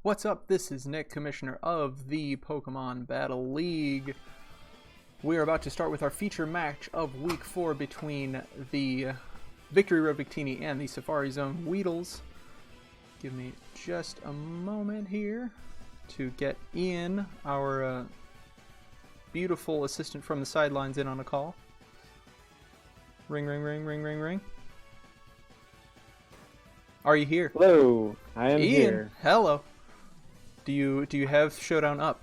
What's up? This is Nick, Commissioner of the Pokemon Battle League. We are about to start with our feature match of Week 4 between the Victory Road Victini and the Safari Zone Weedles. Give me just a moment here to get Ian, our beautiful assistant from the sidelines, in on a call. Ring, ring, ring, ring, ring, ring. Are you here? Hello, I am Ian, here. hello. Do you have Showdown up?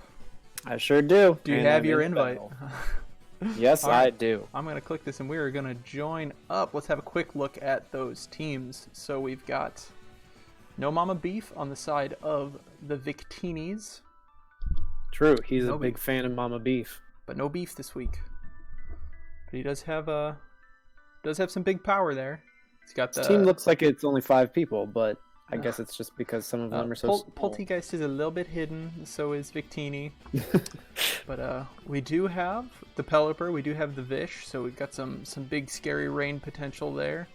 I sure do. Do you And have I'm your in invite? battle. Yes, All right. I do. I'm going to click this and we are going to join up. Let's have a quick look at those teams. So we've got No Mama Beef on the side of the Victinis. True, he's No a big beef. fan of Mama Beef. But no beef this week. But he does have some big power there. He's got the His team looks like it's only 5 people, but I guess it's just because some of them are so small. Poltegeist is a little bit hidden, so is Victini. But we do have the Pelipper, we do have the Vish, so we've got some big scary rain potential there.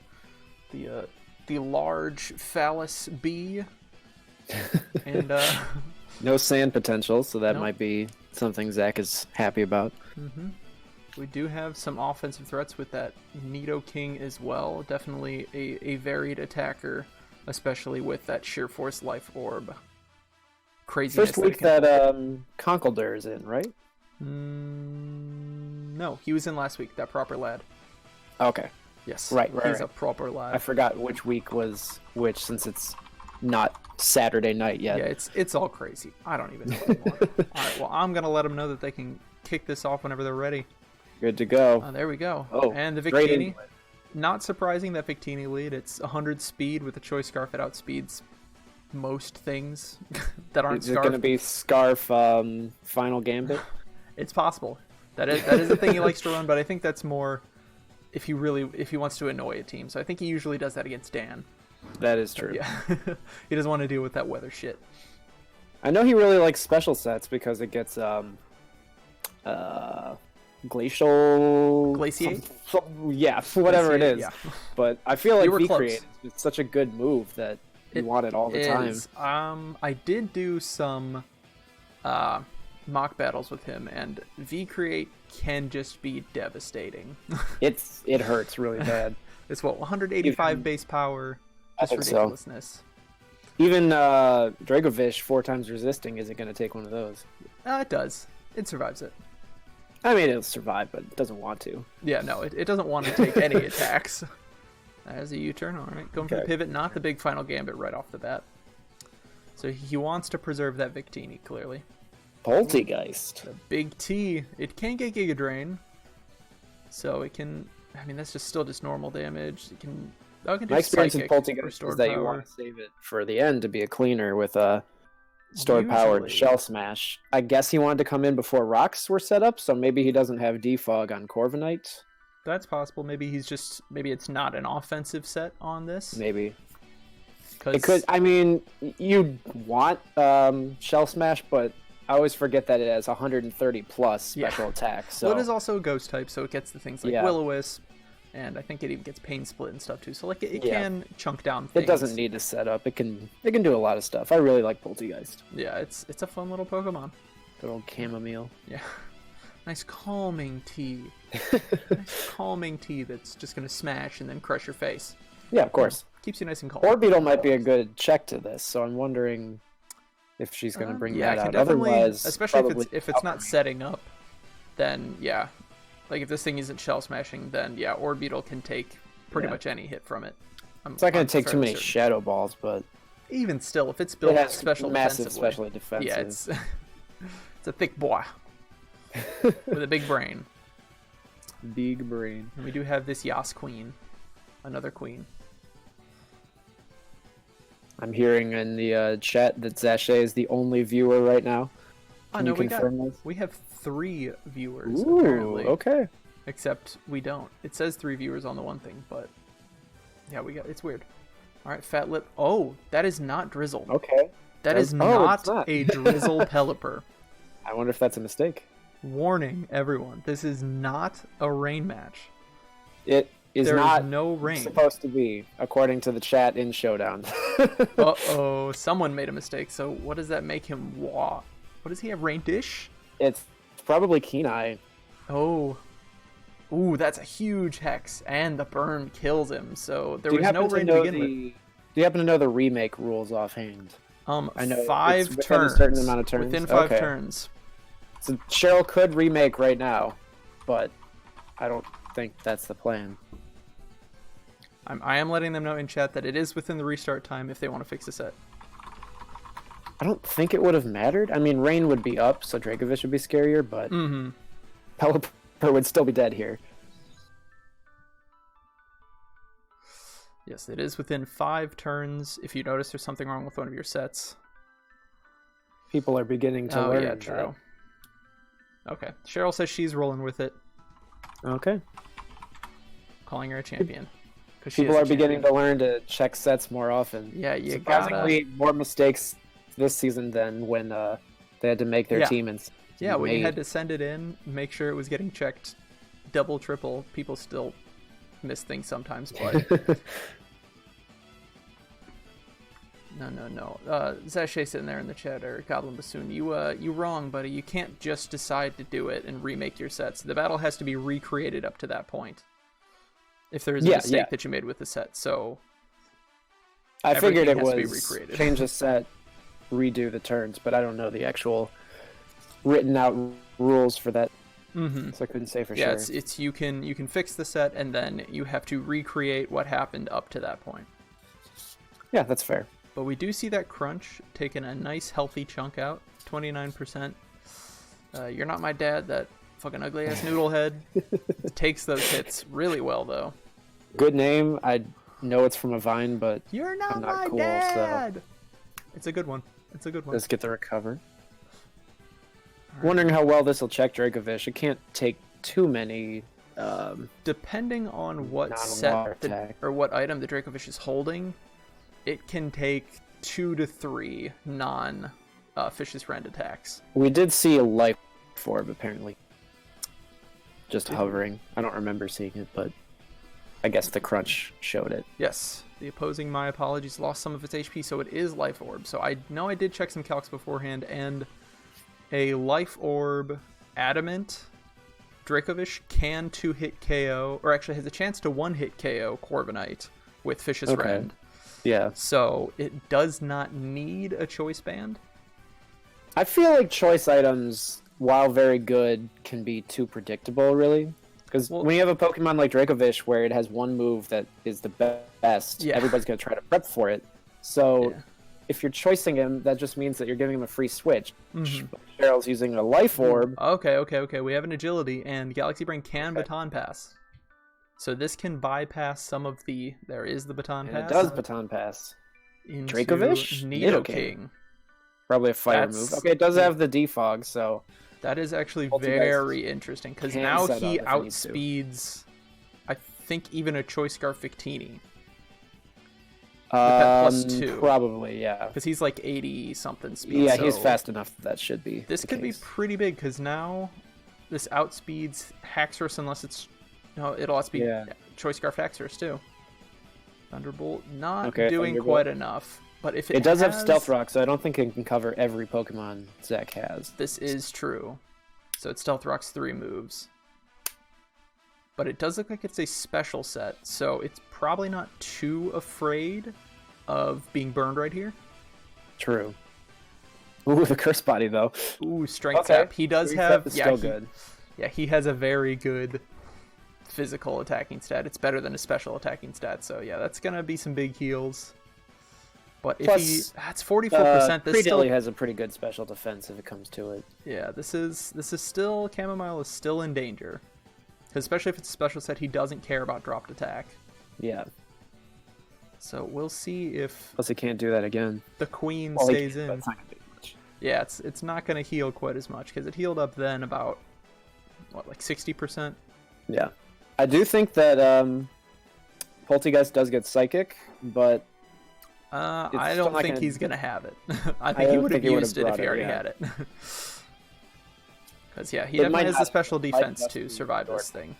The large phallus bee. And No sand potential, so that Nope. might be something Zach is happy about. we do have some offensive threats with that Nidoking as well. Definitely a varied attacker, especially with that Sheer Force Life Orb. Craziness. First week that Conkeldurr is in, right? No, he was in last week, that proper lad. Okay. Yes. Right, He's a right. proper I lad. forgot which week was which since it's not Saturday night yet. Yeah, it's all crazy. I don't even know anymore. Alright, well, I'm going to let them know that they can kick this off whenever they're ready. Good to go. There we go. Oh, and the great Victini. input. Not surprising that Victini lead. It's 100 speed with the Choice Scarf. It outspeeds most things that aren't Is it Scarf. going to be Scarf Final Gambit? It's possible. That is the thing he likes to run, but I think that's more if he wants to annoy a team. So I think he usually does that against Dan. That is true. Yeah. He doesn't want to deal with that weather shit. I know he really likes special sets because it gets glacial Glaciate? yeah, whatever it is. Yeah. But I feel like You were close. V-Create is such a good move that you want it all the time. I did do some mock battles with him, and V-Create can just be devastating. It hurts really bad. It's 185 base power. Just think so. ridiculousness. Even Dragovish 4 times resisting isn't going to take one of those. It does. It survives it. I mean, it'll survive, but it doesn't want to. Yeah, no, it doesn't want to take any attacks. There's a U-turn. All right, going for the Okay. pivot, not the big final gambit right off the bat. So he wants to preserve that Victini, clearly. Poltegeist. The big T. It can get Giga Drain. So it can... I mean, that's still just normal damage. It can... Oh, it can do My experience in Psychic, Poltegeist is restored that power. you want to save it for the end to be a cleaner with a stored power Usually. Shell Smash. I guess he wanted to come in before rocks were set up, so maybe he doesn't have Defog on Corviknight. That's possible. Maybe it's not an offensive set on this. Maybe. 'Cause- It could. I mean, you want Shell Smash, but I always forget that it has 130 plus special attack. So Well, it is also a ghost type, so it gets the things like Yeah. Will-O-Wisp, and I think it even gets Pain Split and stuff too. So like it Yeah. can chunk down things. it doesn't need to set up. It can do a lot of stuff. I really like Poltegeist. Yeah, it's a fun little Pokemon. Good old chamomile. Yeah, nice calming tea. Nice calming tea that's just gonna smash and then crush your face. Yeah, of course. Keeps you nice and calm. Orbeetle might be a good check to this, so I'm wondering if she's going to bring yeah, that I can out. definitely, Otherwise, especially probably if it's not Alchemy. setting up, then yeah, like if this thing isn't shell smashing, then yeah, Orbeetle can take pretty Yeah. much any hit from it. It's not going to take too fairly many certain. Shadow Balls, but Even still, if it's it built has special massive defensively, specially defensive. yeah, it's a thick boy with a big brain. Big brain. And we do have this Yas Queen, another queen. I'm hearing in the chat that Zashay is the only viewer right now. Oh Can no, you confirm this? we have 3 viewers Ooh, apparently. okay. Except we don't. It says 3 viewers on the one thing, but yeah, it's weird. All right, Fat Lip. Oh, that is not Drizzle. Okay. That is Oh, it's not not. a Drizzle Pelipper. I wonder if that's a mistake. Warning, everyone. This is not a rain match. It is There not is no rain. supposed to be, according to the chat in Showdown. Uh-oh, someone made a mistake. So what does that make him walk? What does he have, rain dish? It's probably Kenai. Oh. Ooh, that's a huge hex, and the burn kills him, so there was no rain to begin with. Do you happen to know the remake rules offhand? I know 5 5 turns. turns. A certain amount of turns. Within 5 okay. turns. So Cheryl could remake right now, but I don't think that's the plan. I am letting them know in chat that it is within the restart time if they want to fix the set. I don't think it would have mattered. I mean, Rain would be up, so Dracovish would be scarier, but Pelipper would still be dead here. Yes, it is within 5 turns. If you notice there's something wrong with one of your sets. People are beginning to learn. Yeah, true. Okay, Cheryl says she's rolling with it. Okay. Calling her a champion. People are beginning to learn to check sets more often. Yeah, you surprisingly more mistakes this season than when they had to make their team. And when you had to send it in, make sure it was getting checked double, triple. People still miss things sometimes, but... No. Zashay sitting there in the chat, or Goblin Bassoon, you wrong, buddy. You can't just decide to do it and remake your sets. The battle has to be recreated up to that point. If there is a mistake that you made with the set, so... I figured it was change the set, redo the turns, but I don't know the actual written out rules for that, so I couldn't say for sure. Yeah, it's you can fix the set, and then you have to recreate what happened up to that point. Yeah, that's fair. But we do see that Crunch taking a nice healthy chunk out, 29%. You're Not My Dad, that fucking ugly ass noodle head, takes those hits really well though. Good name. I know it's from a Vine, but You're not I'm not my cool, dad. so it's a good one. Let's get the recover. Right. Wondering how well this will check Dracovish. It can't take too many. Depending on what set or what item the Dracovish is holding, it can take 2 to 3 non-Fish's Friend attacks. We did see a life orb, apparently. Just hovering. I don't remember seeing it, but I guess the Crunch showed it. Yes. The opposing, my apologies, lost some of its HP, so it is Life Orb. So I know I did check some calcs beforehand, and a Life Orb Adamant Dracovish can 2-hit KO, or actually has a chance to 1-hit KO Corviknight with Fish's Friend. Yeah. So it does not need a choice band. I feel like choice items, while very good, can be too predictable, really. Because when you have a Pokemon like Dracovish where it has one move that is the best, everybody's going to try to prep for it. So if you're choicing him, that just means that you're giving him a free switch. Cheryl's using a Life Orb. Okay. We have an agility, and Galaxy Brain can Baton Pass. So this can bypass some of the... There is the Baton Pass. It does Baton Pass. Dracovish? Nidoking. Probably a fire move. Okay, it does have the defog, so... That is actually very interesting, because now he outspeeds, I think, even a Choice Scarf Victini. With that +2. Probably, yeah. Because he's like 80-something speed. Yeah, he's fast enough that should be This could be pretty big, because now this outspeeds Haxorus unless it's... No, it'll outspeed Choice Scarf Haxorus, too. Thunderbolt, not doing quite enough. But if it does have Stealth Rock, so I don't think it can cover every Pokemon Zach has. This is true. So it Stealth Rocks 3 moves. But it does look like it's a special set, so it's probably not too afraid of being burned right here. True. Ooh, the Curse Body, though. Ooh, Strength Zap. He does have... still good. Yeah, he has a very good physical attacking stat. It's better than a special attacking stat, so yeah, that's going to be some big heals. But if that's 44%. This still has a pretty good special defense if it comes to it. Yeah, this is still Chamomile is still in danger, because especially if it's a special set, he doesn't care about dropped attack. Yeah. So we'll see if. Plus, he can't do that again. The Queen stays in. That's not gonna be much. Yeah, it's not going to heal quite as much, because it healed up then about like 60%. Yeah, I do think that Poltegeist does get Psychic, but. I don't think he's going to have it. I think he would have used it if he already had it. Because, yeah, he definitely has the special defense to survive this thing.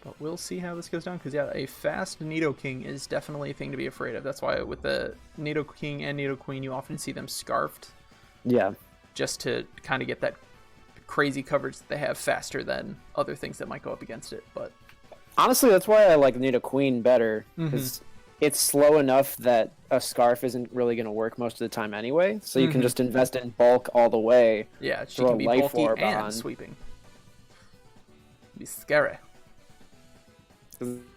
But we'll see how this goes down, because yeah, a fast Nidoking is definitely a thing to be afraid of. That's why with the Nidoking and Nidoqueen, you often see them scarfed. Yeah. Just to kind of get that crazy coverage that they have faster than other things that might go up against it. But honestly, that's why I like Nidoqueen better, because it's slow enough that a scarf isn't really going to work most of the time anyway. So you can just invest in bulk all the way. Yeah, she can be bulky and sweeping. Be scary.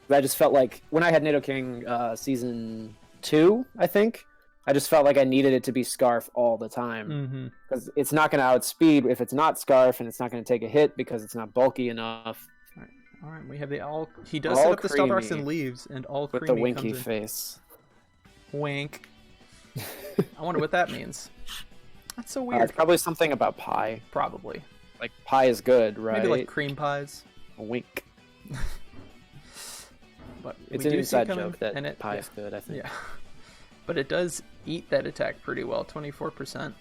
I just felt like when I had Nidoking season 2, I think, I just felt like I needed it to be Scarf all the time. Because it's not going to outspeed if it's not Scarf, and it's not going to take a hit because it's not bulky enough. All right, we have the all. He does set up the Stealth Rocks and leaves, and all with creamy the winky comes in. face. Wink. I wonder what that means. That's so weird. It's probably something about pie. Probably. Like pie is good, right? Maybe like cream pies. A wink. But it's an inside joke that pie is good, I think. Yeah. But it does eat that attack pretty well, 24%.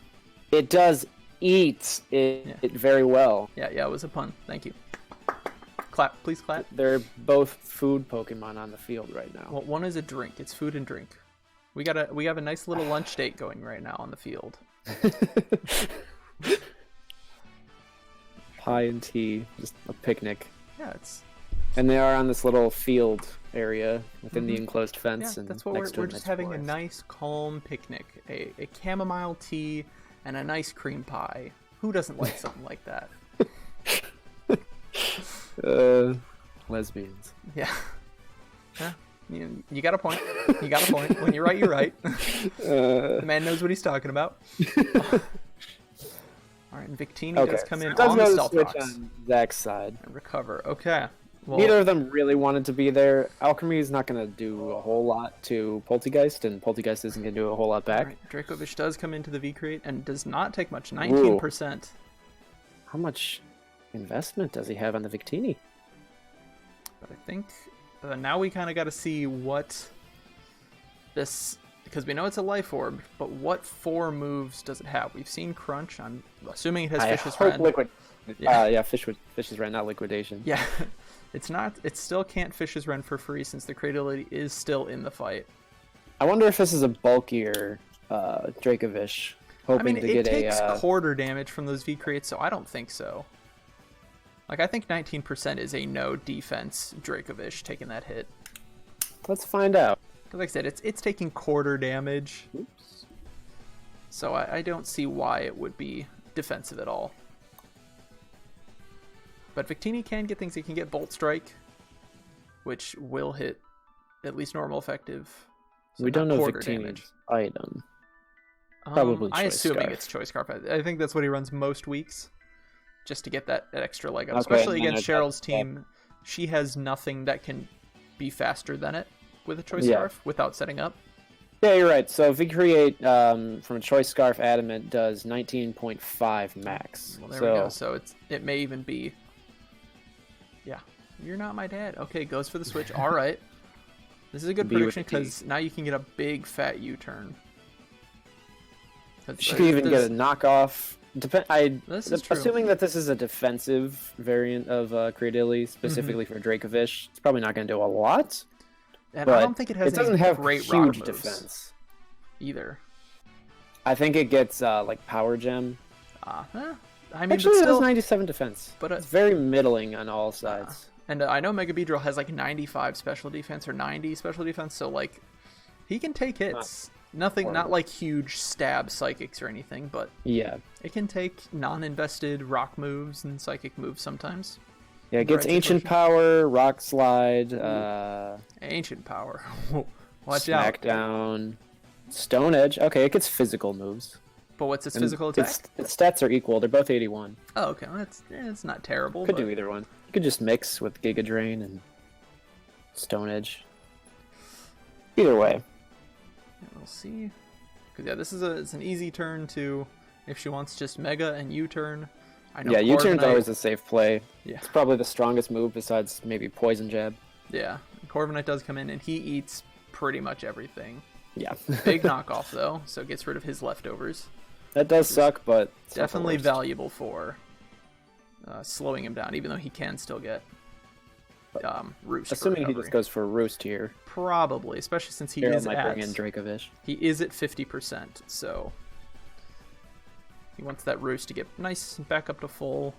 It does eat it very well. Yeah, it was a pun. Thank you. Clap, please clap. They're both food Pokemon on the field right now. Well, one is a drink. It's food and drink. We have a nice little lunch date going right now on the field. Pie and tea, just a picnic. Yeah, it's. And they are on this little field area within the enclosed fence. Yeah, and that's what we're just having a nice, calm picnic. A chamomile tea and a nice cream pie. Who doesn't like something like that? Lesbians. Yeah. Yeah. You got a point. You got a point. When you're right, you're right. The man knows what he's talking about. All right, and Victini does come in on the Stealth Rocks. On Zach's side. And recover. Okay. Well, neither of them really wanted to be there. Alchemy is not going to do a whole lot to Poltegeist, and Poltegeist isn't going to do a whole lot back. Right. Dracovish does come into the V-Crate and does not take much, 19%. Ooh. How much investment does he have on the Victini? But I think now we kind of got to see what this, because we know it's a Life Orb, but what 4 moves does it have? We've seen Crunch. I'm assuming it has Fish's Friend. Liquid. Yeah, Fish's Rend, not Liquidation. Yeah. It's not. It still can't Fish's Rend for free since the Cradleity is still in the fight. I wonder if this is a bulkier Dracovish, hoping to get a. It takes quarter damage from those V-Crates, so I don't think so. Like, I think 19% is a no defense Dracovish taking that hit. Let's find out. Because like I said, it's taking quarter damage. Oops. So I don't see why it would be defensive at all. But Victini can get things. It can get Bolt Strike, which will hit at least normal effective. So we don't know Victini's item. Probably I'm assuming Scarf. it's Choice Scarf. I think that's what he runs most weeks, just to get that extra leg up. Okay, especially against Cheryl's team. She has nothing that can be faster than it with a Choice Scarf without setting up. Yeah, you're right. So V-Create from a Choice Scarf Adamant does 19.5 max. Well, there we go. So it may even be... Yeah. You're not my dad. Okay, goes for the switch. All right. This is a good prediction because now you can get a big fat U-turn. She can even get a knockoff. Assuming that this is a defensive variant of Cradily, specifically for Dracovish, it's probably not going to do a lot. And I don't think it has doesn't have great huge defense either. I think it gets like Power Gem. I mean, actually, it has 97 defense, but it's very middling on all sides. And I know Mega Beedrill has like 95 special defense or 90 special defense, so like he can take hits. Nothing, not like huge stab psychics or anything, but yeah, it can take non-invested rock moves and psychic moves sometimes. Yeah, it gets Ancient Power, Rock Slide, Ancient Power. Watch out. Smackdown, Stone Edge. Okay, it gets physical moves. But what's its physical attack? Its stats are equal. They're both 81. Oh, okay. Well, it's not terrible. Could do either one. You could just mix with Giga Drain and Stone Edge. Either way. Yeah, we'll see. Because this is it's an easy turn to if she wants just Mega and U-turn. I know. Yeah, U-turn's always a safe play. Yeah. It's probably the strongest move besides maybe Poison Jab. Yeah. Corviknight does come in and he eats pretty much everything. Yeah. Big knockoff though, so gets rid of his leftovers. That does suck, but definitely valuable for slowing him down, even though he can still get Roost. Assuming he just goes for Roost here. Probably, especially since he Cheryl is might at... bring in Dracovish. He is at 50%, so... He wants that Roost to get nice and back up to full.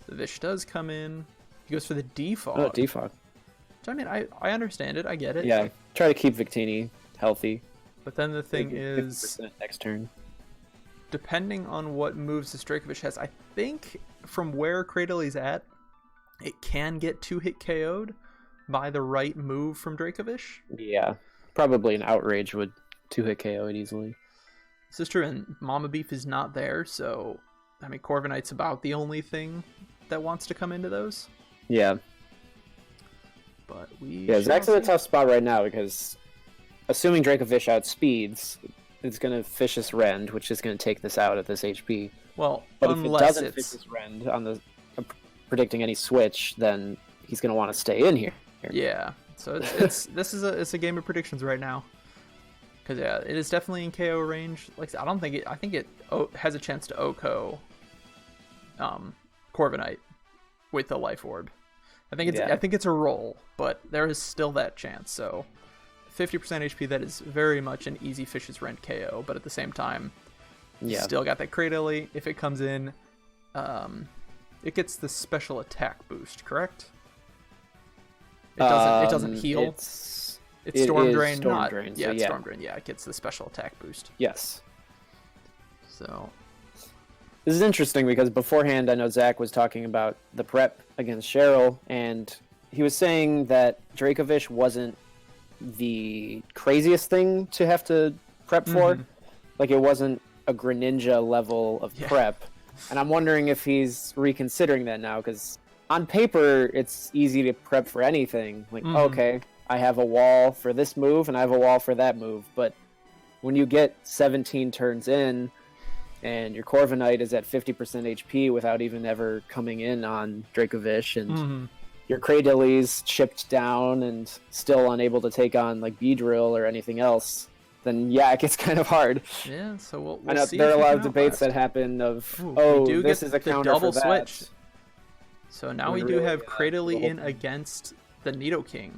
The Vish does come in. He goes for the Defog. Oh, Defog. I mean, I understand it. I get it. Yeah, try to keep Victini healthy. But then the thing is... 50% next turn. Depending on what moves this Dracovish has, I think from where Cradley's at, it can get 2-hit KO'd by the right move from Dracovish. Yeah, probably an Outrage would 2-hit KO it easily. This is true, and Mama Beef is not there, so... I mean, Corviknight's about the only thing that wants to come into those. Yeah. But Zach's in a tough spot right now because assuming Dracovish outspeeds, it's going to Vicious Rend, which is going to take this out at this HP. Well, but unless if it doesn't Vicious Rend on the predicting any switch, then he's going to want to stay in here. Yeah. So it's a game of predictions right now. Because yeah, it is definitely in KO range. Like I don't think it. I think it has a chance to OHKO Corviknight with the Life Orb. I think it's a roll, but there is still that chance. So 50% HP, that is very much an easy Fish's Rent KO. But at the same time, you still got that Cradily. If it comes in, it gets the special attack boost. Correct? It doesn't heal. It's Storm Drain, Storm Drain. Yeah, it's Storm Drain. Yeah, it gets the special attack boost. Yes. So this is interesting because beforehand I know Zach was talking about the prep against Cheryl, and he was saying that Dracovish wasn't the craziest thing to have to prep for. Like it wasn't a Greninja level of prep. And I'm wondering if he's reconsidering that now, because on paper it's easy to prep for anything. Like, okay, I have a wall for this move and I have a wall for that move, but when you get 17 turns in and your Corviknight is at 50% HP without even ever coming in on Dracovish, and your Cradilly's chipped down and still unable to take on like Beedrill or anything else, then yeah, it gets kind of hard. Yeah, so we'll I know see there are a lot of debates that happen of, this is a counter double for that. switch. So now we do have Cradily in against the Nidoking.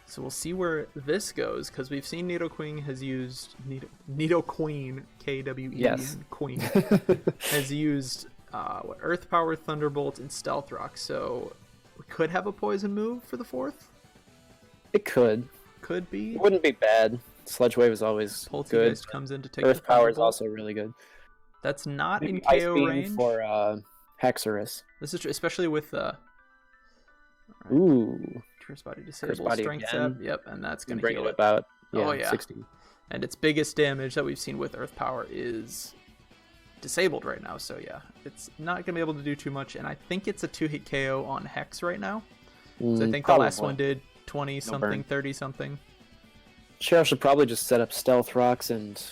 So we'll see where this goes, because we've seen Nidoqueen has used Nidoqueen, K-W-E, Queen, has used Earth Power, Thunderbolt, and Stealth Rock. So we could have a poison move for the fourth. It could be. It wouldn't be bad. Sludge Wave is always good. Poltergeist comes in to take Earth Power is also really good. That's not Maybe in KO Ice Beam range for Hexorus. This is true, especially with Ooh. Curse Body disable, Body Strength again. Sap. Yep, and that's going to bring heal it it. about 60. And its biggest damage that we've seen with Earth Power is disabled right now. So yeah, it's not going to be able to do too much. And I think it's a 2-hit KO on Hex right now. So I think the last one did 20-something, 30-something. Cheryl should probably just set up Stealth Rocks and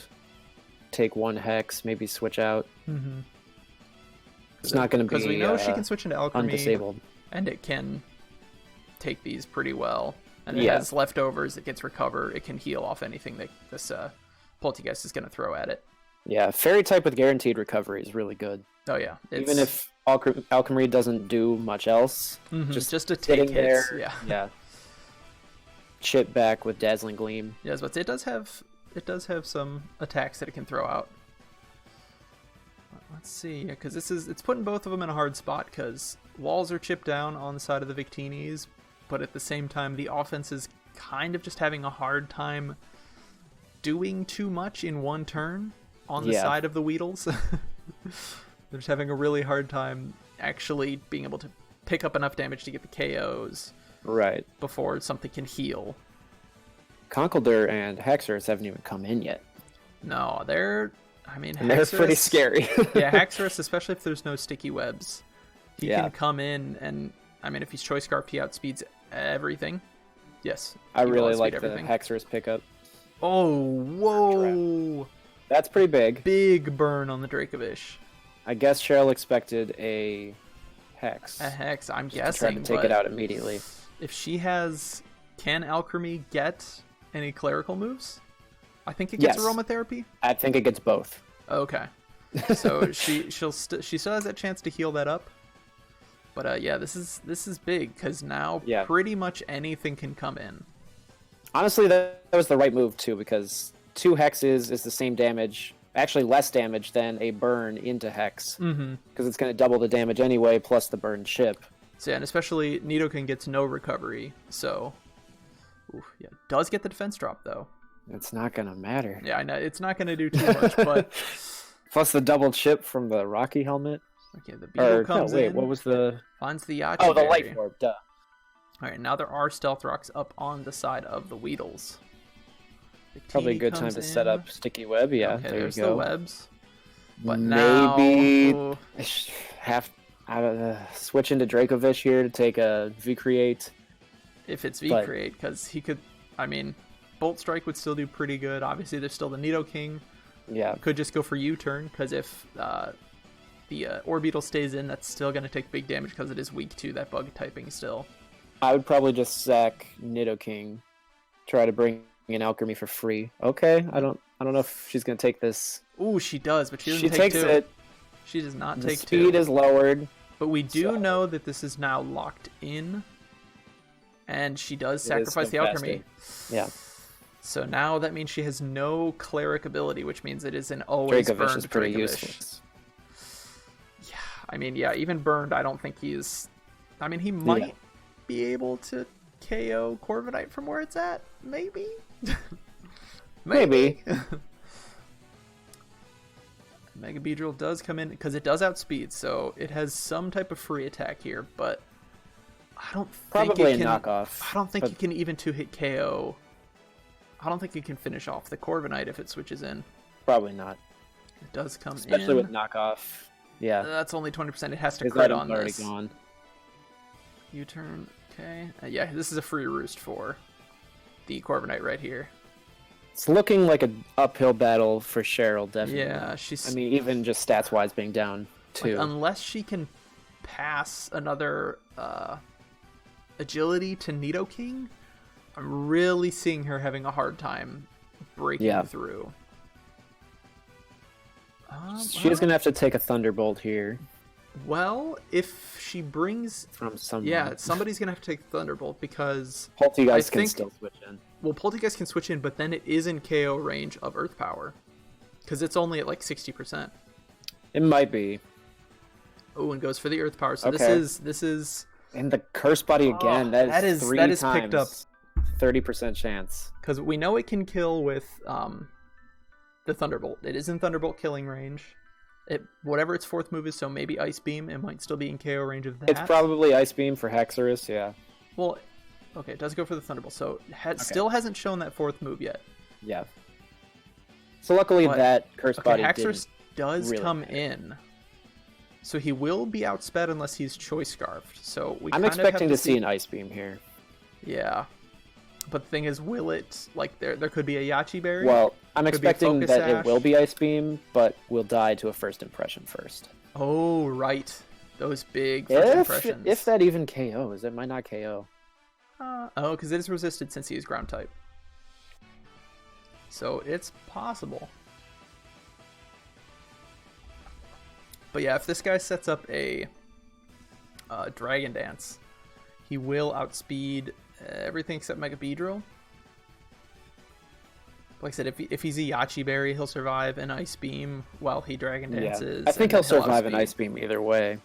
take one Hex, maybe switch out. It's not going to be because we know she can switch into Alchemy, undisabled. And it can take these pretty well. And it has leftovers, it gets recover, it can heal off anything that this Poltergeist is going to throw at it. Yeah, Fairy type with guaranteed recovery is really good. Oh yeah. Even if Alchemy doesn't do much else, just to take hits. There, yeah. Chip back with Dazzling Gleam. Yes, but it does have some attacks that it can throw out. Let's see, because it's putting both of them in a hard spot, because walls are chipped down on the side of the Victinis, but at the same time the offense is kind of just having a hard time doing too much in one turn on the side of the Weedles. They're just having a really hard time actually being able to pick up enough damage to get the KOs before something can heal. Conkeldurr and Hexorus haven't even come in yet. No, they're pretty scary. Yeah, Hexorus, especially if there's no sticky webs, he can come in, and I mean, if he's Choice Scarf, he outspeeds everything. Yes, I really like everything. The Hexorus pickup. Oh, whoa! That's pretty big. Big burn on the Dracovish. I guess Cheryl expected a Hex. A Hex, I'm guessing. Trying to take it out immediately. If she has, can Alchemy get any clerical moves? I think it gets Aromatherapy. I think it gets both. Okay, so she still has that chance to heal that up, But yeah, this is big because now pretty much anything can come in. Honestly, that was the right move too, because 2 hexes is the same damage, actually less damage than a burn into hex, because it's going to double the damage anyway, plus the burn chip. So yeah, and especially Nidoking gets no recovery, so yeah, does get the defense drop though. It's not going to matter. Yeah, I know it's not going to do too much, but plus the double chip from the Rocky helmet. Okay, the Beetle comes in. What was the? Finds the Yachi. Oh, the Life Orb. Duh. All right, now there are Stealth Rocks up on the side of the Weedles. Probably a good time to set up Sticky Web. Yeah, okay, there there's you go. The webs. But maybe now... switch into Dracovish here to take a V-Create. If it's V-Create, because he could... I mean, Bolt Strike would still do pretty good. Obviously, there's still the Nidoking. Yeah. Could just go for U-Turn, because if the Orbeetle stays in, that's still going to take big damage because it is weak to that bug typing still. I would probably just sack Nidoking, try to bring in Alchemy for free. Okay, I don't know if she's gonna take this. Ooh, she does, but she doesn't take takes 2. It. She does not The take 2. speed is lowered. But we do know that this is now locked in, and she does sacrifice the Alchemy. Yeah. So now that means she has no Cleric ability, which means it is an always Dracovish burned is pretty Dracovish. useless. Yeah, I mean, yeah, even burned, I don't think he's... I mean, he might be able to KO Corviknight from where it's at, maybe? Maybe. Mega Beedrill does come in, because it does outspeed, so it has some type of free attack here, but I don't think probably it can... a knockoff. I don't think you can even 2-hit KO. I don't think you can finish off the Corviknight if it switches in. Probably not. It does come Especially in. with knockoff. Yeah. That's only 20%. It has to crit on already this. Gone. U-turn. Okay. Yeah, this is a free roost for the Corviknight right here. It's looking like an uphill battle for Cheryl, definitely. Yeah, she's... I mean, even just stats-wise being down, too. Like, unless she can pass another agility to Nidoking, I'm really seeing her having a hard time breaking through. She's going to have to take a Thunderbolt here. Well, if she brings... From someone. Yeah, somebody's going to have to take the Thunderbolt because... Poltegeist can still switch in. Well, Poltegeist can switch in, but then it is in KO range of Earth Power. Because it's only at like 60%. It might be. Oh, and goes for the Earth Power. So this is... And the Curse Body again. That is three times picked up 30% chance. Because we know it can kill with the Thunderbolt. It is in Thunderbolt killing range. Whatever its 4th move is, so maybe Ice Beam, it might still be in KO range of that. It's probably Ice Beam for Hexorus, yeah. Well, okay, it does go for the Thunderbolt, so still hasn't shown that 4th move yet. Yeah. So luckily that Curse Body Hexorus does really come in. So he will be outsped unless he's Choice Scarfed. So I'm expecting to see an Ice Beam here. Yeah. But the thing is, will it, like, there could be a Yachi Berry? Well, I'm expecting that it will be Ice Beam, but we'll die to a First Impression first. Oh, right. Those big First Impressions. If that even KOs, it might not KO. Oh, because it is resisted since he is Ground type. So it's possible. But yeah, if this guy sets up a Dragon Dance, he will outspeed everything except Mega Beedrill. Like I said, if he's a Yachi Berry, he'll survive an Ice Beam while he Dragon Dances. I think he'll survive an Ice Beam either way.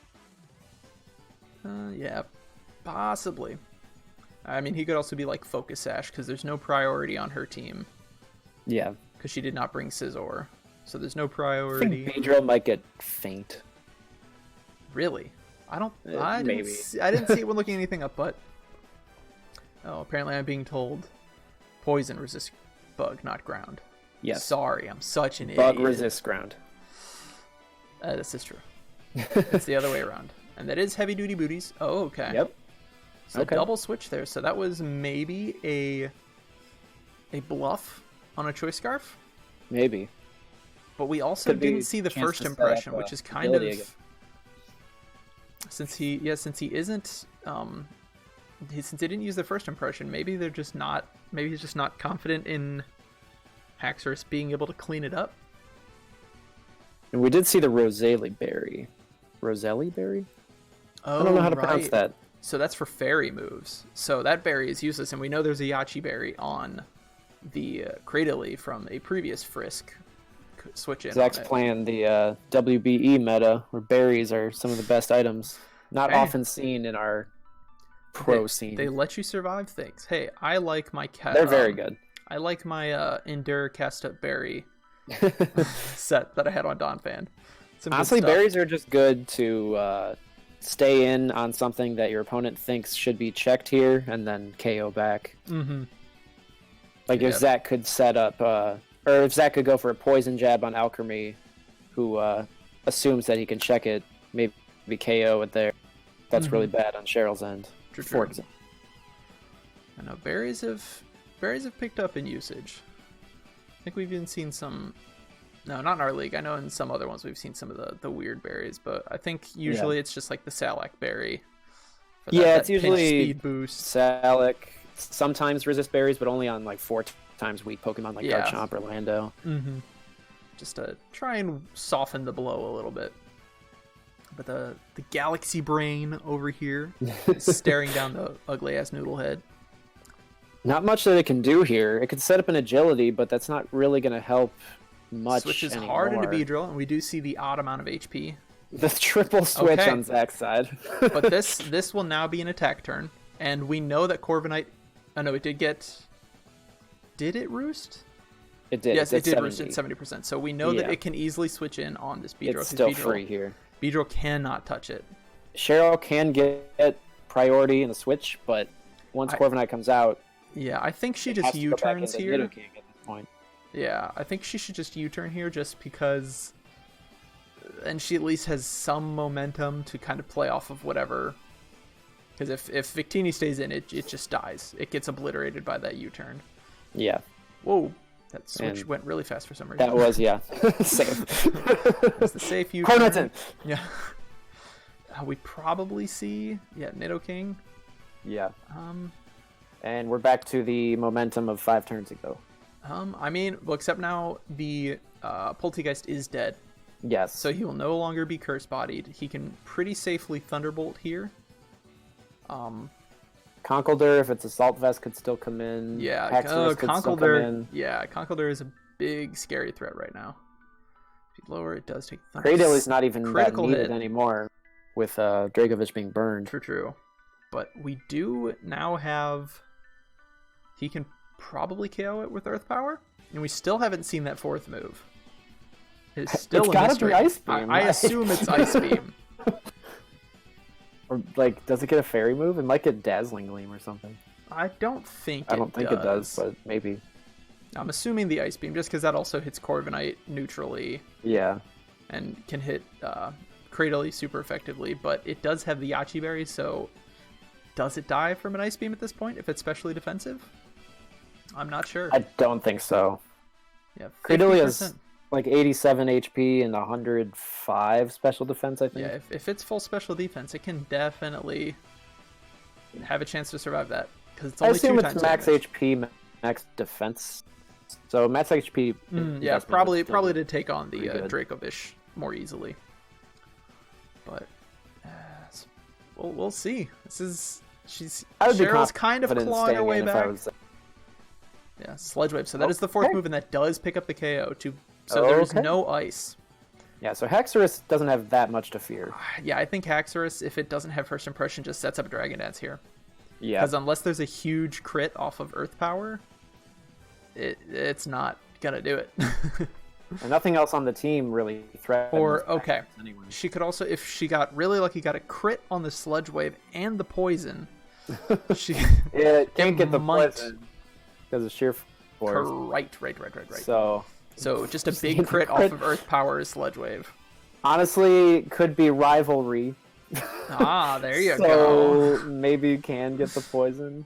Yeah, possibly. I mean, he could also be like Focus Sash, because there's no priority on her team. Yeah. Because she did not bring Scizor. So there's no priority. I think Beedrill might get Faint. Really? I maybe. didn't see it when looking anything up, but... Oh, apparently I'm being told Poison resists Bug, not Ground. Yes. Sorry, I'm such an idiot. Bug resists Ground. This is true. It's the other way around. And that is Heavy Duty Booties. Oh, okay. Yep. So double switch there. So that was maybe a bluff on a Choice Scarf? Maybe. But we also didn't see the First Impression, which is kind of... Since he isn't... since he didn't use the First Impression, maybe they're just not... Maybe he's just not confident in Haxorus being able to clean it up. And we did see the Roselli Berry. Roselli Berry? Oh, I don't know how to pronounce that. So that's for fairy moves. So that berry is useless, and we know there's a Yachi berry on the Cradily from a previous Frisk switch in. Zach's playing the WBE meta, where berries are some of the best items. Not often seen in our pro scene. They let you survive things. Hey, I like my cat. They're very good. I like my Endure cast up berry set that I had on Donphan. Honestly, berries are just good to stay in on something that your opponent thinks should be checked here, and then KO back. Mm-hmm. Like if Zach could set up, or if Zach could go for a poison jab on Alchemy, who assumes that he can check it, maybe KO it there. That's really bad on Cheryl's end. For example. I know berries have picked up in usage. I think we've even seen some. No, not in our league. I know in some other ones we've seen some of the weird berries, but I think usually it's just like the Salak berry. It's usually speed boost. Salak. Sometimes resist berries, but only on like 4 times weak Pokemon like Garchomp or Lando. Mm-hmm. Just to try and soften the blow a little bit. But the Galaxy Brain over here is staring down the ugly ass noodle head. Not much that it can do here. It could set up an agility, but that's not really going to help much. Switches anymore. hard into Beedrill, and we do see the odd amount of HP. The triple switch on Zach's side. But this will now be an attack turn, and we know that Corviknight. Oh no, it did get. Did it roost? It did. Yes, it did roost at 70%. So we know that it can easily switch in on this Beedrill. It's still free here. Beedrill cannot touch it. Cheryl can get priority in the switch, but once Corviknight comes out, yeah, I think she just U-turns here. Nidoking at this point. Yeah, I think she should just U-turn here just because, and she at least has some momentum to kind of play off of whatever. Because if Victini stays in, it just dies. It gets obliterated by that U-turn. Yeah. Whoa, that switch went really fast for some reason. That was safe. That's the safe U-turn. Corviknight. Yeah. We probably see Nidoking. Yeah. And we're back to the momentum of 5 turns ago. I mean, well, except now the Poltegeist is dead. Yes. So he will no longer be curse-bodied. He can pretty safely Thunderbolt here. Conkeldurr, if it's Assault Vest, could still come in. Yeah, Haxorus could still come in. Yeah, Conkeldurr is a big, scary threat right now. If you lower, it does take Thunder. Cradle is not even that needed hit anymore, with Dragovich being burned. True. But we do now have... He can probably KO it with Earth Power, and we still haven't seen that 4th move. It's still a mystery. Be Ice Beam. I assume it's Ice Beam. Or, like, does it get a fairy move? It might get Dazzling Gleam or something. I don't think it does, but maybe. I'm assuming the Ice Beam, just because that also hits Corviknight neutrally. Yeah. And can hit Cradily super effectively, but it does have the Yachi Berry, so does it die from an Ice Beam at this point if it's specially defensive? I'm not sure. I don't think so. Yeah, Cradily has like 87 HP and 105 special defense, I think. Yeah, if it's full special defense, it can definitely have a chance to survive that. Because it's only 2 times it's max damage. HP, max defense. So max HP. Yeah, probably to take on the Dracovish more easily. But we'll see. Cheryl's kind of clawing her way back. Yeah, Sledge Wave. So that is the 4th move, and that does pick up the KO. So there's no ice. Yeah, so Haxorus doesn't have that much to fear. Yeah, I think Haxorus, if it doesn't have First Impression, just sets up Dragon Dance here. Yeah. Because unless there's a huge crit off of Earth Power, it's not going to do it. And nothing else on the team really threatens. Anyway. She could also, if she got really lucky, got a crit on the Sludge Wave and the poison. She can't get the poison because of sheer force. Right. So just a big crit off of Earth Power is Sludge Wave. Honestly, could be rivalry. There you go. So maybe you can get the poison.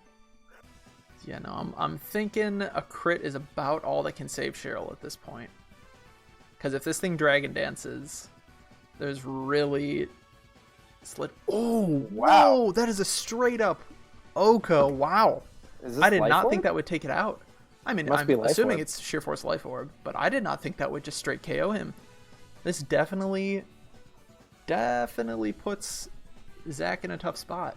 Yeah, no, I'm thinking a crit is about all that can save Cheryl at this point. Because if this thing Dragon Dances, there's really... Oh, wow! That is a straight up Oko. Wow. I did not think that would take it out. I mean, I'm assuming it's Sheer Force Life Orb, but I did not think that would just straight KO him. This definitely puts Zach in a tough spot.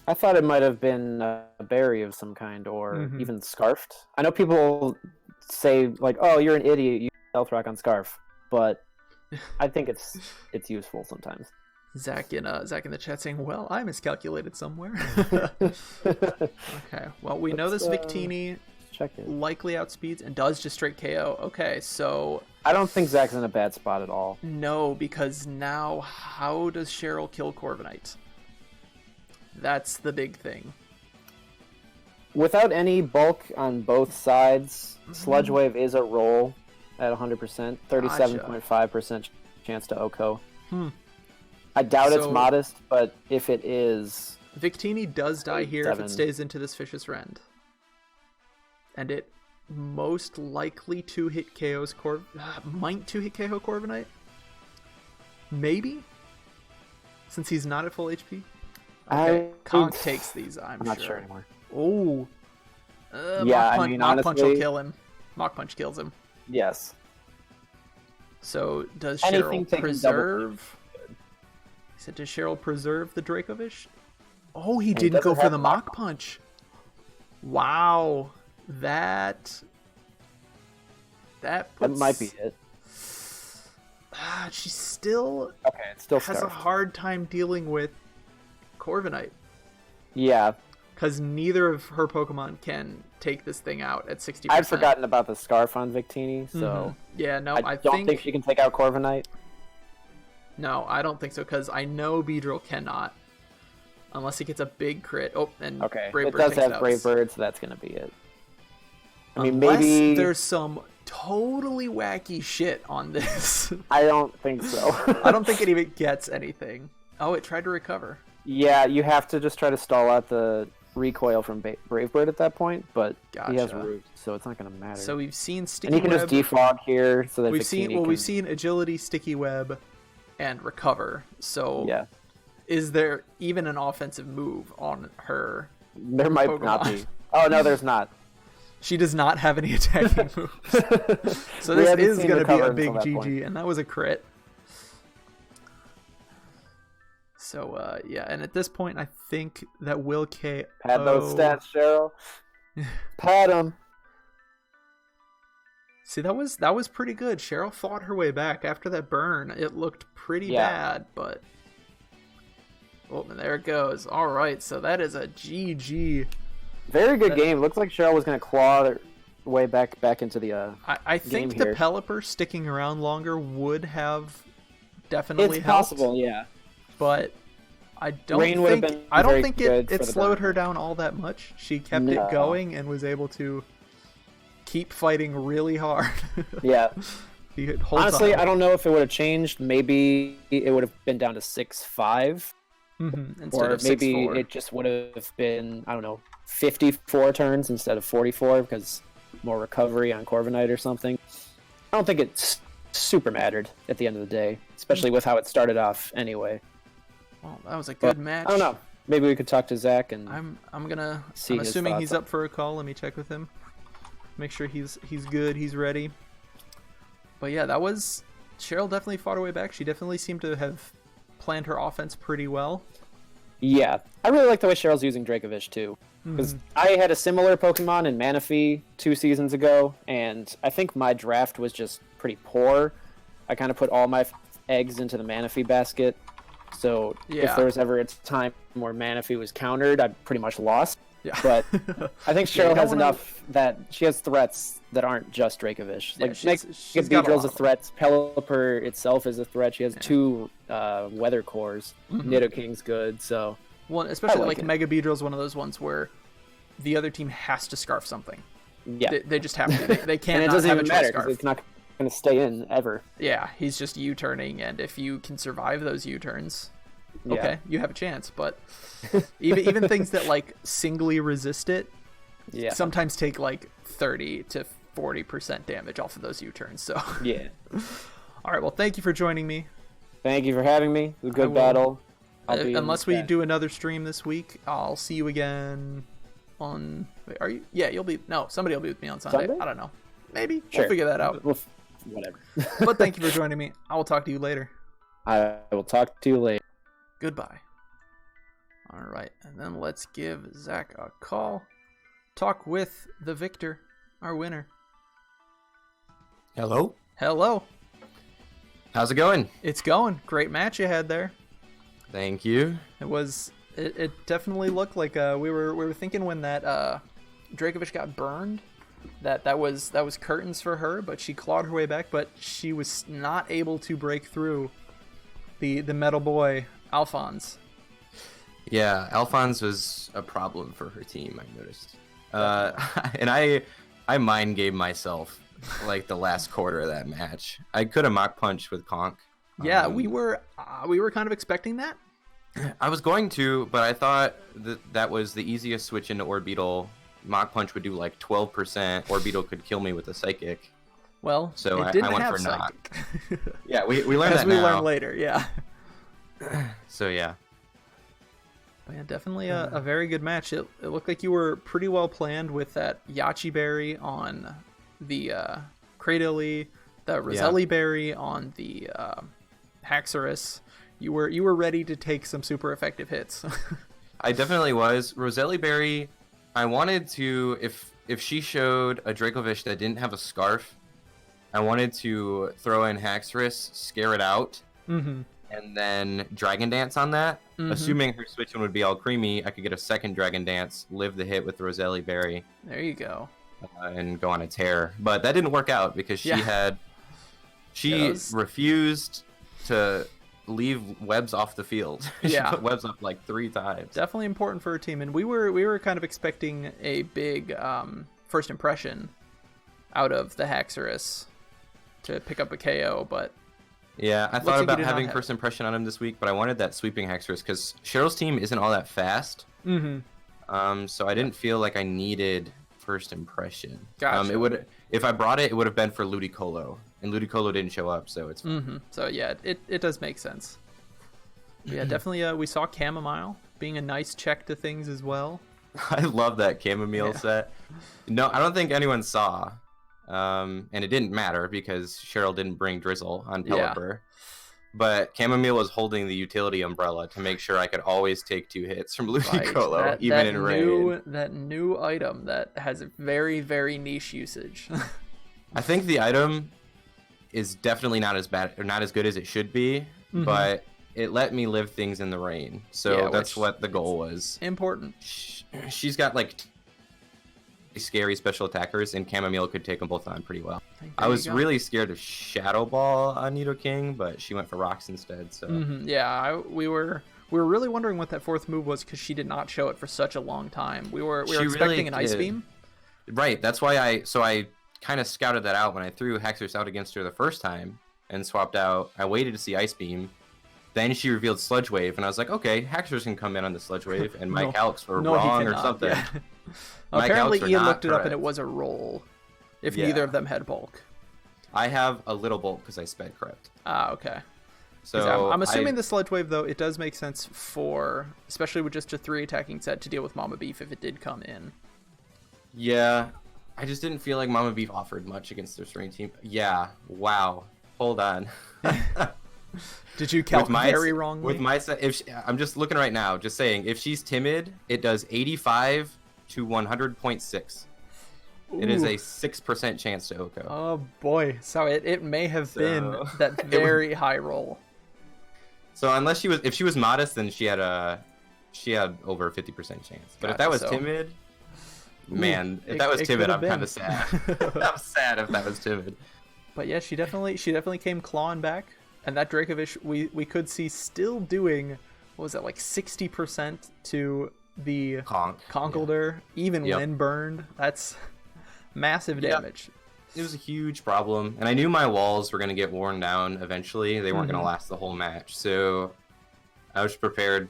I thought it might have been a berry of some kind, or even scarfed. I know people say like, "Oh, you're an idiot. You stealth rock on scarf," but I think it's useful sometimes. Zach in the chat saying, "Well, I miscalculated somewhere." Okay. Well, we know this Victini likely outspeeds and does just straight KO. Okay, so I don't think Zach's in a bad spot at all. No, because now how does Cheryl kill Corviknight? That's the big thing. Without any bulk on both sides, Sludge Wave is a roll at 100%, 37.5% chance to OHKO. I doubt it's modest, but if it is... Victini does die here if it stays into this Vicious Rend. And it most likely two-hit KO's might two-hit KO Corviknight? Maybe? Since he's not at full HP? Okay, Conk takes these, I'm not sure anymore. Oh. Yeah, Mach Punch will kill him. Mach Punch kills him. Yes. So, does Cheryl preserve... He said, does Cheryl preserve the Dracovish? Oh, he didn't go for the Mach Punch. Wow. That might be it. She still has a hard time dealing with Corviknight. Yeah. Because neither of her Pokemon can take this thing out at 60%. I'd forgotten about the Scarf on Victini, so... Yeah, no, I don't think she can take out Corviknight. No, I don't think so, because I know Beedrill cannot. Unless he gets a big crit. Oh, and Brave Bird it does have Brave Bird, so that's going to be it. I mean, unless maybe... there's some totally wacky shit on this. I don't think so. I don't think it even gets anything. Oh, it tried to recover. Yeah, you have to just try to stall out the recoil from Brave Bird at that point, but he has Root, so it's not going to matter. So we've seen Sticky Web. And he can just defog here, so that we've seen Agility, Sticky Web, and Recover. So yeah. Is there even an offensive move on her? There might Pokemon? Not be. Oh no, there's not. She does not have any attacking moves. So this is going to be a big GG, and that was a crit. So, yeah, and at this point, I think that will KO... Pad those stats, Cheryl. Pad them. See, that was pretty good. Cheryl fought her way back. After that burn, it looked pretty bad, but... Oh, and there it goes. All right, so that is a GG. Very good game. Looks like Cheryl was going to claw her way back into the I think the Pelipper sticking around longer would have definitely helped. It's possible, yeah. But I don't think it slowed her down all that much. She kept it going and was able to keep fighting really hard. Yeah. Honestly, on. I don't know if it would have changed. Maybe it would have been down to 6-5. Instead of maybe 6-4. It just would have been, I don't know, 54 turns instead of 44 because more recovery on Corviknight or something. I don't think it's super mattered at the end of the day, especially with how it started off anyway. Well, that was a good match. I don't know. Maybe we could talk to Zach and I'm assuming he's up for a call. Let me check with him. Make sure he's good, he's ready. But yeah, that was Cheryl definitely fought her way back. She definitely seemed to have planned her offense pretty well. Yeah. I really like the way Cheryl's using Dracovish too. Because I had a similar Pokemon in Manaphy 2 seasons ago, and I think my draft was just pretty poor. I kind of put all my eggs into the Manaphy basket. So if there was ever a time where Manaphy was countered, I pretty much lost. Yeah. But I think Cheryl has enough that she has threats that aren't just Dracovish. Yeah, Like, she's Beedrill's a threat. Pelipper itself is a threat. She has 2 Weather Cores. Nidoking's good, so... Well, especially like Mega Beedrill's one of those ones where the other team has to scarf something. Yeah. They just have to. They can't. And it doesn't even matter because it's not going to stay in ever. Yeah, he's just U-turning, and if you can survive those U-turns, okay, you have a chance. But even things that like singly resist it, sometimes take like 30 to 40% damage off of those U-turns. So yeah. All right. Well, thank you for joining me. Thank you for having me. It was a good battle. Unless we do another stream this week, I'll see you again on... Wait, are you? Yeah, you'll be... No, somebody will be with me on Sunday. I don't know. Maybe. Sure. We'll figure that out. Whatever. But thank you for joining me. I will talk to you later. I will talk to you later. Goodbye. All right, and then let's give Zach a call. Talk with the victor, our winner. Hello? Hello. How's it going? It's going. Great match you had there. Thank you. It definitely looked like we were thinking when that Dracovish got burned that was curtains for her, but she clawed her way back, but she was not able to break through the metal boy Alphonse. Yeah, Alphonse was a problem for her team, I noticed. And I mind game myself like the last quarter of that match. I could have mock punched with Conk. Yeah, we were kind of expecting that. I was going to, but I thought that was the easiest switch into Orbeetle. Mock punch would do like 12%. Orbeetle could kill me with a psychic. Well, so it didn't I went have for psychic. knock. Yeah, we learned as that we now. learn later. Yeah. So yeah. But yeah, definitely a very good match. It looked like you were pretty well planned with that Yachi berry on the Cradily, the Roselli berry on the Haxorus. You were ready to take some super effective hits. I definitely was. Roselli berry, I wanted to, if she showed a Dracovish that didn't have a scarf, I wanted to throw in Haxorus, scare it out, and then Dragon Dance on that. Assuming her switch one would be all creamy, I could get a second Dragon Dance, live the hit with the Roselli berry. There you go. And go on a tear. But that didn't work out because she refused to leave webs off the field. She put webs up like 3 times. Definitely important for her team, and we were kind of expecting a big first impression out of the Haxorus to pick up a KO, but yeah, I thought about having first impression on him this week, but I wanted that sweeping Haxorus because Cheryl's team isn't all that fast. So I didn't feel like I needed first impression. Gotcha. It would, if I brought it, it would have been for Ludicolo, and Ludicolo didn't show up, so it's fine. So yeah, it does make sense. Yeah, definitely. We saw Chamomile being a nice check to things as well. I love that chamomile set. No, I don't think anyone saw, and it didn't matter because Cheryl didn't bring Drizzle on Pelipper. But Chamomile was holding the utility umbrella to make sure I could always take 2 hits from Ludicolo, even in rain. That new item that has a very, very niche usage. I think the item is definitely not as bad or not as good as it should be, but it let me live things in the rain. So that's what the goal was. Important. She's got like scary special attackers, and Chamomile could take them both on pretty well. I was really scared of Shadow Ball on Nidoking, but she went for rocks instead. So we were really wondering what that 4th move was because she did not show it for such a long time. We were expecting an Ice Beam. Right, that's why I kind of scouted that out when I threw Haxorus out against her the first time and swapped out. I waited to see Ice Beam. Then she revealed Sludge Wave, and I was like, okay, Haxorus can come in on the Sludge Wave, and my calcs were wrong or something. Yeah. Apparently, Ian looked it up, and it was a roll, if neither of them had bulk. I have a little bulk because I sped correct. Ah, okay. So I'm assuming the Sludge Wave, though, it does make sense for, especially with just a 3 attacking set, to deal with Mama Beef if it did come in. Yeah, I just didn't feel like Mama Beef offered much against their string team. Yeah, wow. Hold on. Did you count very wrongly? With my set, I'm just looking right now, just saying, if she's timid, it does 85 to 100.6. It is a 6% chance to OHKO. Oh boy, so it may have been that very high roll. So unless if she was modest, then she had over a 50% chance. But if that was timid, man, if that was timid, I'm kind of sad. I'm sad if that was timid. But yeah, she definitely came clawing back. And that Dracovish, we could see still doing, what was that, like 60% to the Conkeldurr, even when burned. That's massive damage. It was a huge problem. And I knew my walls were going to get worn down eventually. They weren't going to last the whole match. So I was prepared,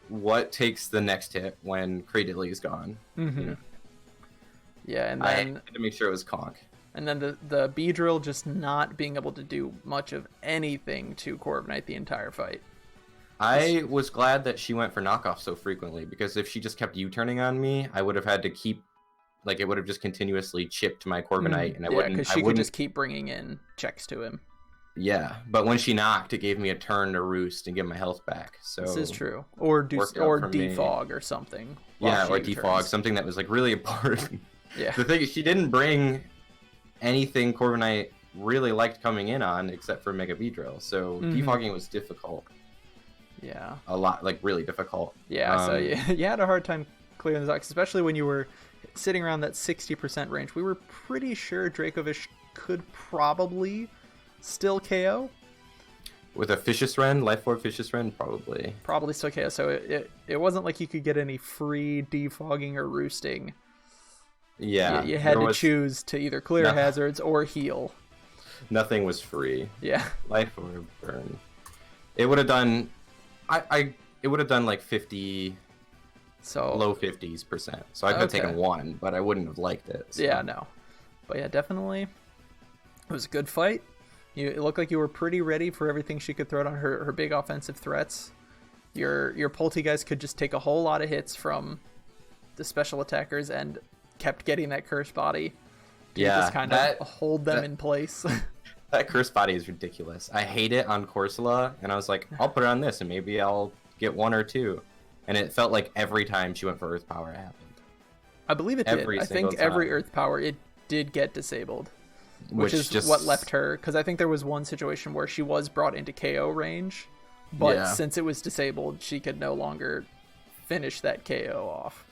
what takes the next hit when Cradily is gone. Yeah, and then I had to make sure it was Conk. And then the Beedrill just not being able to do much of anything to Corviknight the entire fight. I was glad that she went for knockoff so frequently, because if she just kept U-turning on me, I would have had to keep, it would have just continuously chipped my Corviknight, and I wouldn't. Because she could just keep bringing in checks to him. Yeah, but when she knocked, it gave me a turn to roost and get my health back. So This is true. Or defog or something. Yeah, or defog, something that was like really important. Yeah. The thing is, she didn't bring anything Corviknight really liked coming in on except for Mega Beedrill, so defogging was difficult. Yeah. A lot, like really difficult. Yeah, so you had a hard time clearing the Zox, especially when you were sitting around that 60% range. We were pretty sure Dracovish could probably still KO. With a Fishious Wren, Life Orb Fishious Wren, probably. Probably still KO, so it wasn't like you could get any free defogging or roosting. Yeah. You had to choose to either clear hazards or heal. Nothing was free. Yeah. Life Orb Burn. It would have done... it would have done like 50... So low 50s%. So I could have taken one, but I wouldn't have liked it. So. Yeah, no. But yeah, definitely. It was a good fight. It looked like you were pretty ready for everything she could throw on her big offensive threats. Your Pulti guys could just take a whole lot of hits from the special attackers and kept getting that cursed body to just kind of hold them in place. That cursed body is ridiculous. I hate it on Corsola, and I was like, I'll put it on this, and maybe I'll get one or two. And it felt like every time she went for Earth Power, it happened. I believe it did. I think every Earth Power, it did get disabled. Which is just what left her, because I think there was one situation where she was brought into KO range, but since it was disabled, she could no longer finish that KO off.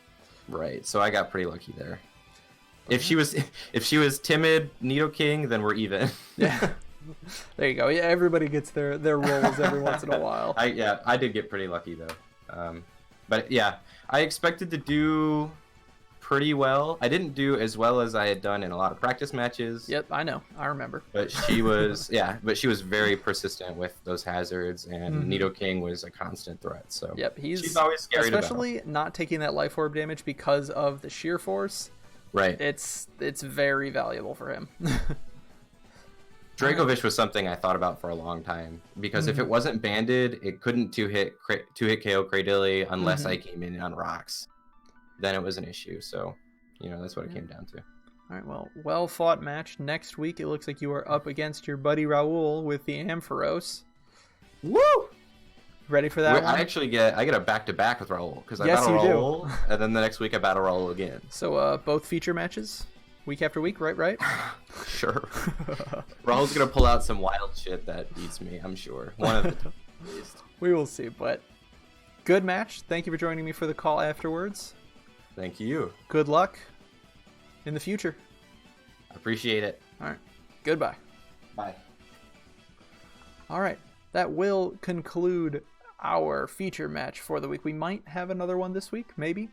Right, so I got pretty lucky there. If she was timid Nidoking, then we're even. Yeah, there you go. Yeah, everybody gets their rolls every once in a while. I did get pretty lucky though. But yeah, I expected to do pretty well. I didn't do as well as I had done in a lot of practice matches. Yep, I know. I remember. But she was she was very persistent with those hazards, and Nidoking was a constant threat. So yep, she's always scary, especially not taking that life orb damage because of the sheer force. Right. It's very valuable for him. Dracovish was something I thought about for a long time, because if it wasn't banded, it couldn't two-hit KO Cradilly unless I came in on rocks. Then it was an issue, so that's what it came down to. All right, well fought match. Next week it looks like you are up against your buddy Raul with the Ampharos. Woo! Ready for that one? I get a back-to-back with Raul, because I battle Raul, and then the next week I battle Raul again. So both feature matches, week after week, right? Sure. Raul's gonna pull out some wild shit that beats me, I'm sure. One of the at least. We will see, but good match. Thank you for joining me for the call afterwards. Thank you. Good luck in the future. Appreciate it. All right. Goodbye. Bye. All right. That will conclude our feature match for the week. We might have another one this week. Maybe.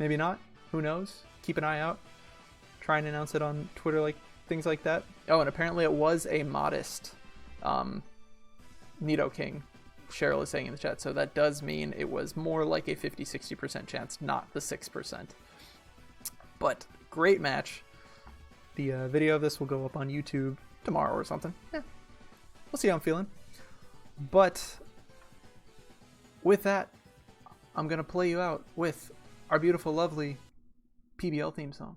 Maybe not. Who knows? Keep an eye out. Try and announce it on Twitter, things like that. Oh, and apparently it was a modest Nidoking. Cheryl is saying in the chat, so that does mean it was more like a 50-60% chance, not the 6%. But great match. The video of this will go up on YouTube tomorrow or something. Yeah, we'll see how I'm feeling. But with that, I'm gonna play you out with our beautiful, lovely PBL theme song.